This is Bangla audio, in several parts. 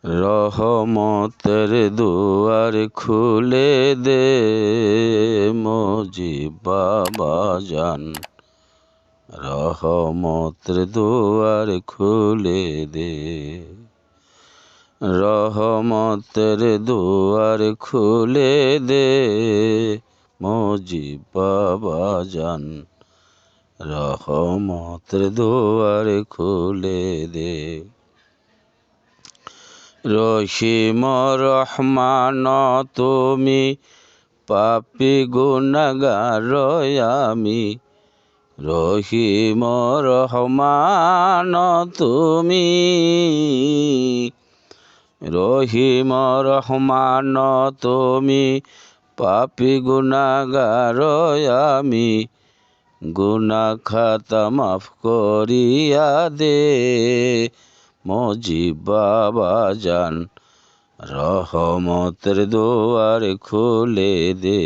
রহমতের দুয়ার খুলে দে মুজিব বাবা জান। রহমতের দুয়ার খুলে দে, রহমতের দুয়ার খুলে দে মুজিব বাবা জান। রহমতের দুয়ার খুলে দে। রহিম রহমান তুমি, পাপী গুনাহগার আমি। রহিম রহমান তুমি, রহিম রহমান তুমি, পাপী গুনাহগার আমি। গুনাহ খাতা মাফ করিয়া দে মুজিব বাবা জান। রহমতের দুয়ার খুলে দে,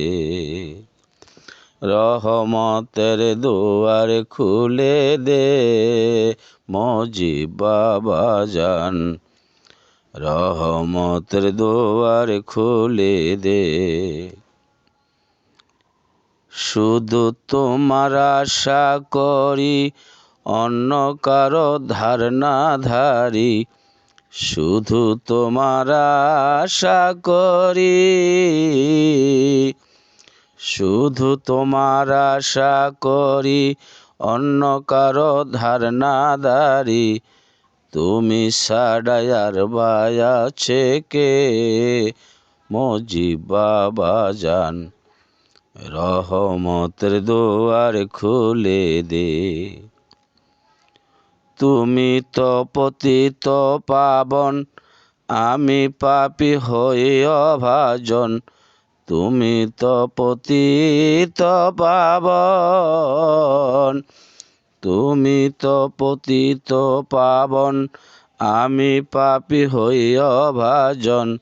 রহমতের দুয়ার খুলে দে মুজিব বাবা জান। রহমতের দুয়ার খুলে দে। শুধু তোমার আশা করি, অন্য কারো ধার না ধারি। শুধু তোমার আশা করি, শুধু তোমার আশা করি, অন্য কারো ধার না ধারি। তুমি ছাড়া আর ভাই আছে কে মুজিব বাবা জান। রহমতের দুয়ার খুলে দে। তুমি তো পতিত পাবন, আমি পাপী হই অভাজন। তুমি তো পতিত পাবন, তুমি তো পতিত পাবন, আমি পাপী হই অভাজন।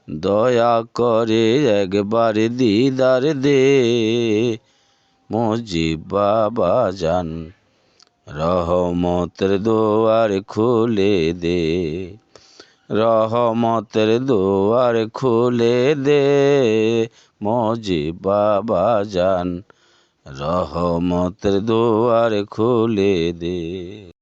দয়া করে একবার দিদার দে মুজিব বাবা জান। রহমতের দুয়ার খুলে দে, রহমতের দুয়ার খুলে দে মুজিব বাবা জান। রহমতের দুয়ার খুলে দে।